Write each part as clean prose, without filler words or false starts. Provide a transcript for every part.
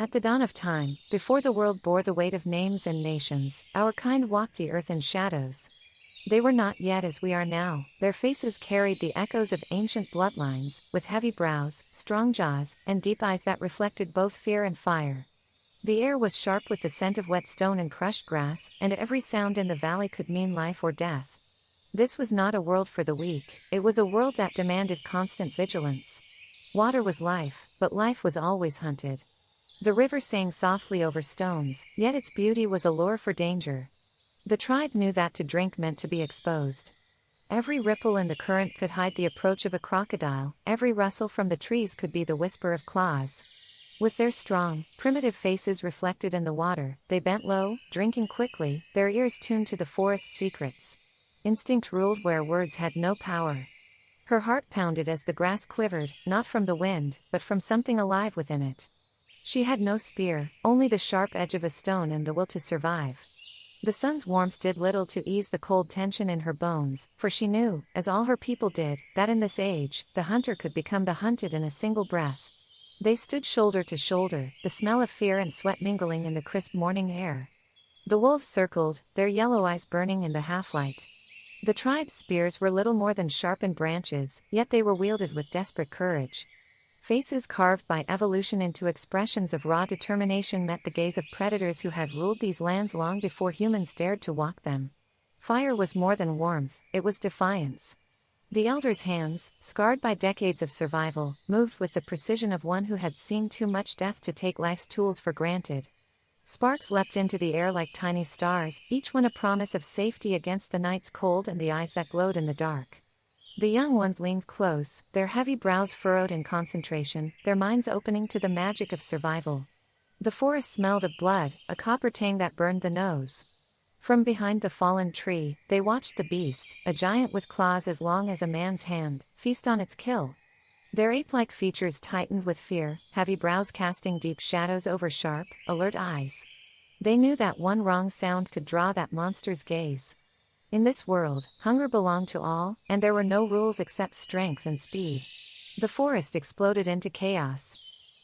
At the dawn of time, before the world bore the weight of names and nations, our kind walked the earth in shadows. They were not yet as we are now, their faces carried the echoes of ancient bloodlines, with heavy brows, strong jaws, and deep eyes that reflected both fear and fire. The air was sharp with the scent of wet stone and crushed grass, and every sound in the valley could mean life or death. This was not a world for the weak, it was a world that demanded constant vigilance. Water was life, but life was always hunted. The river sang softly over stones, yet its beauty was a lure for danger. The tribe knew that to drink meant to be exposed. Every ripple in the current could hide the approach of a crocodile, every rustle from the trees could be the whisper of claws. With their strong, primitive faces reflected in the water, they bent low, drinking quickly, their ears tuned to the forest's secrets. Instinct ruled where words had no power. Her heart pounded as the grass quivered, not from the wind, but from something alive within it. She had no spear, only the sharp edge of a stone and the will to survive. The sun's warmth did little to ease the cold tension in her bones, for she knew, as all her people did, that in this age, the hunter could become the hunted in a single breath. They stood shoulder to shoulder, the smell of fear and sweat mingling in the crisp morning air. The wolves circled, their yellow eyes burning in the half-light. The tribe's spears were little more than sharpened branches, yet they were wielded with desperate courage. Faces carved by evolution into expressions of raw determination met the gaze of predators who had ruled these lands long before humans dared to walk them. Fire was more than warmth, it was defiance. The elder's hands, scarred by decades of survival, moved with the precision of one who had seen too much death to take life's tools for granted. Sparks leapt into the air like tiny stars, each one a promise of safety against the night's cold and the eyes that glowed in the dark. The young ones leaned close, their heavy brows furrowed in concentration, their minds opening to the magic of survival. The forest smelled of blood, a copper tang that burned the nose. From behind the fallen tree, they watched the beast, a giant with claws as long as a man's hand, feast on its kill. Their ape-like features tightened with fear, heavy brows casting deep shadows over sharp, alert eyes. They knew that one wrong sound could draw that monster's gaze. In this world, hunger belonged to all, and there were no rules except strength and speed. The forest exploded into chaos.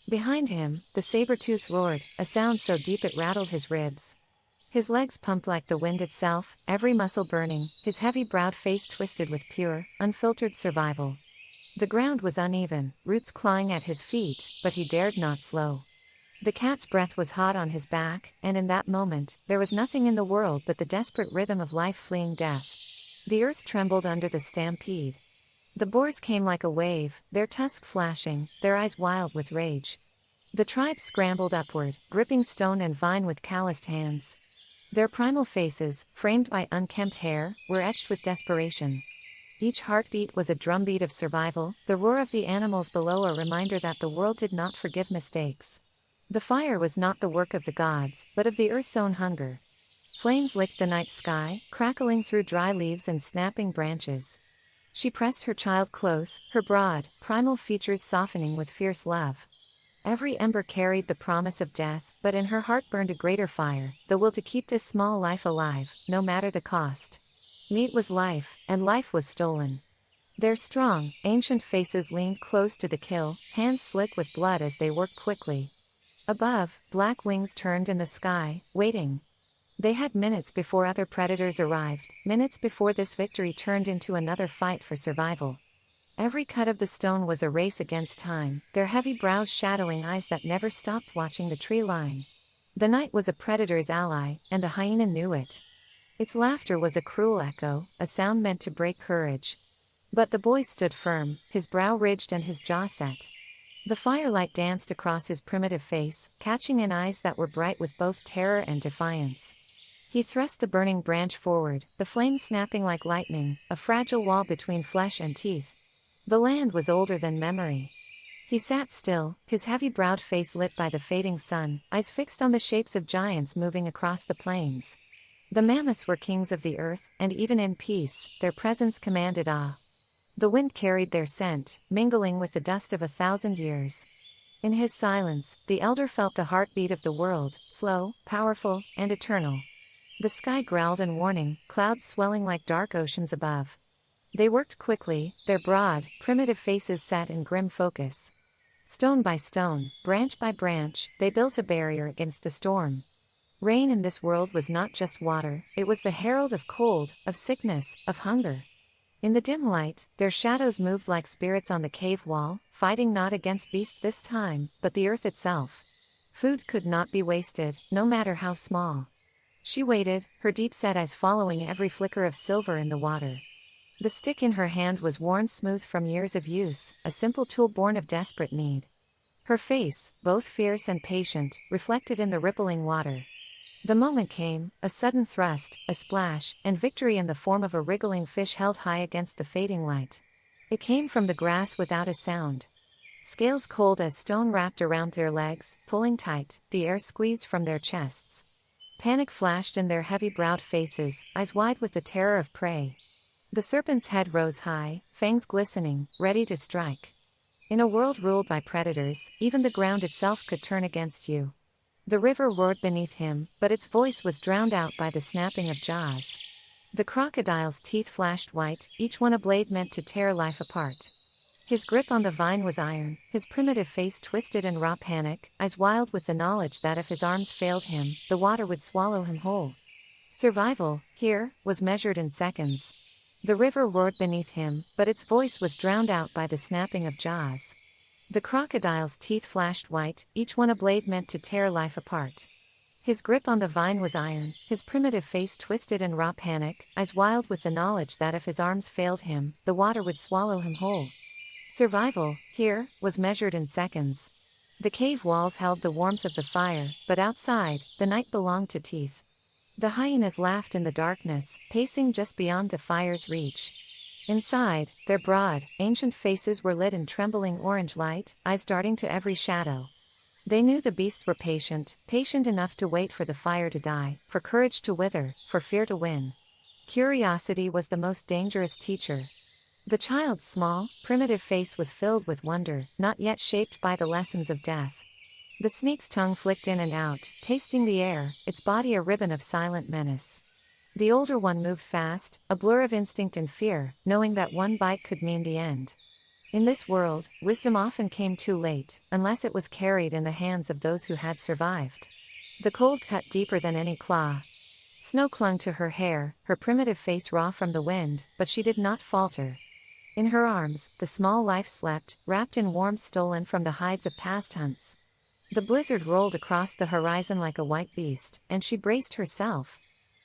Behind him, the saber-tooth roared, a sound so deep it rattled his ribs. His legs pumped like the wind itself, every muscle burning, his heavy-browed face twisted with pure, unfiltered survival. The ground was uneven, roots clawing at his feet, but he dared not slow. The cat's breath was hot on his back, and in that moment, there was nothing in the world but the desperate rhythm of life fleeing death. The earth trembled under the stampede. The boars came like a wave, their tusks flashing, their eyes wild with rage. The tribe scrambled upward, gripping stone and vine with calloused hands. Their primal faces, framed by unkempt hair, were etched with desperation. Each heartbeat was a drumbeat of survival, the roar of the animals below a reminder that the world did not forgive mistakes. The fire was not the work of the gods, but of the earth's own hunger. Flames licked the night sky, crackling through dry leaves and snapping branches. She pressed her child close, her broad, primal features softening with fierce love. Every ember carried the promise of death, but in her heart burned a greater fire, the will to keep this small life alive, no matter the cost. Meat was life, and life was stolen. Their strong, ancient faces leaned close to the kill, hands slick with blood as they worked quickly. Above, black wings turned in the sky, waiting. They had minutes before other predators arrived, minutes before this victory turned into another fight for survival. Every cut of the stone was a race against time, their heavy brows shadowing eyes that never stopped watching the tree line. The night was a predator's ally, and the hyena knew it. Its laughter was a cruel echo, a sound meant to break courage. But the boy stood firm, his brow ridged and his jaw set. The firelight danced across his primitive face, catching in eyes that were bright with both terror and defiance. He thrust the burning branch forward, the flame snapping like lightning, a fragile wall between flesh and teeth. The land was older than memory. He sat still, his heavy-browed face lit by the fading sun, eyes fixed on the shapes of giants moving across the plains. The mammoths were kings of the earth, and even in peace, their presence commanded awe. The wind carried their scent, mingling with the dust of 1,000 years. In his silence, the elder felt the heartbeat of the world, slow, powerful, and eternal. The sky growled in warning, clouds swelling like dark oceans above. They worked quickly, their broad, primitive faces set in grim focus. Stone by stone, branch by branch, they built a barrier against the storm. Rain in this world was not just water, it was the herald of cold, of sickness, of hunger. In the dim light, their shadows moved like spirits on the cave wall, fighting not against beasts this time, but the earth itself. Food could not be wasted, no matter how small. She waited, her deep-set eyes following every flicker of silver in the water. The stick in her hand was worn smooth from years of use, a simple tool born of desperate need. Her face, both fierce and patient, reflected in the rippling water. The moment came, a sudden thrust, a splash, and victory in the form of a wriggling fish held high against the fading light. It came from the grass without a sound. Scales cold as stone wrapped around their legs, pulling tight, the air squeezed from their chests. Panic flashed in their heavy-browed faces, eyes wide with the terror of prey. The serpent's head rose high, fangs glistening, ready to strike. In a world ruled by predators, even the ground itself could turn against you. The river roared beneath him, but its voice was drowned out by the snapping of jaws. The crocodile's teeth flashed white, each one a blade meant to tear life apart. His grip on the vine was iron, his primitive face twisted in raw panic, eyes wild with the knowledge that if his arms failed him, the water would swallow him whole. Survival, here, was measured in seconds. The river roared beneath him, but its voice was drowned out by the snapping of jaws. The crocodile's teeth flashed white, each one a blade meant to tear life apart. His grip on the vine was iron, his primitive face twisted in raw panic, eyes wild with the knowledge that if his arms failed him, the water would swallow him whole. Survival, here, was measured in seconds. The cave walls held the warmth of the fire, but outside, the night belonged to teeth. The hyenas laughed in the darkness, pacing just beyond the fire's reach. Inside, their broad, ancient faces were lit in trembling orange light, eyes darting to every shadow. They knew the beasts were patient, patient enough to wait for the fire to die, for courage to wither, for fear to win. Curiosity was the most dangerous teacher. The child's small, primitive face was filled with wonder, not yet shaped by the lessons of death. The snake's tongue flicked in and out, tasting the air, its body a ribbon of silent menace. The older one moved fast, a blur of instinct and fear, knowing that one bite could mean the end. In this world, wisdom often came too late, unless it was carried in the hands of those who had survived. The cold cut deeper than any claw. Snow clung to her hair, her primitive face raw from the wind, but she did not falter. In her arms, the small life slept, wrapped in warmth stolen from the hides of past hunts. The blizzard rolled across the horizon like a white beast, and she braced herself.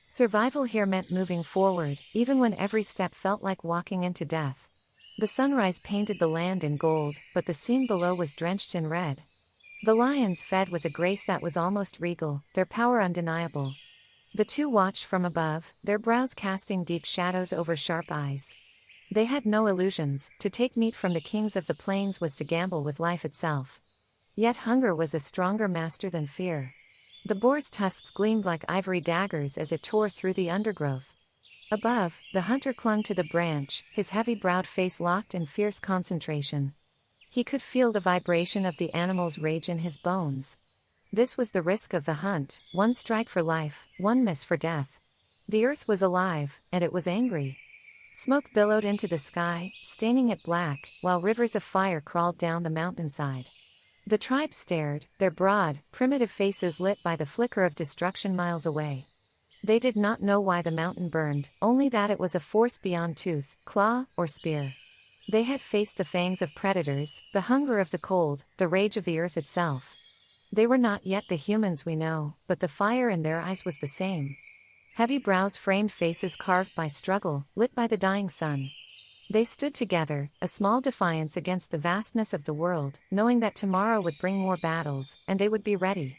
Survival here meant moving forward, even when every step felt like walking into death. The sunrise painted the land in gold, but the scene below was drenched in red. The lions fed with a grace that was almost regal, their power undeniable. The two watched from above, their brows casting deep shadows over sharp eyes. They had no illusions. To take meat from the kings of the plains was to gamble with life itself. Yet hunger was a stronger master than fear. The boar's tusks gleamed like ivory daggers as it tore through the undergrowth. Above, the hunter clung to the branch, his heavy-browed face locked in fierce concentration. He could feel the vibration of the animal's rage in his bones. This was the risk of the hunt, one strike for life, one miss for death. The earth was alive, and it was angry. Smoke billowed into the sky, staining it black, while rivers of fire crawled down the mountainside. The tribe stared, their broad, primitive faces lit by the flicker of destruction miles away. They did not know why the mountain burned, only that it was a force beyond tooth, claw, or spear. They had faced the fangs of predators, the hunger of the cold, the rage of the earth itself. They were not yet the humans we know, but the fire in their eyes was the same. Heavy brows framed faces carved by struggle, lit by the dying sun. They stood together, a small defiance against the vastness of the world, knowing that tomorrow would bring more battles, and they would be ready.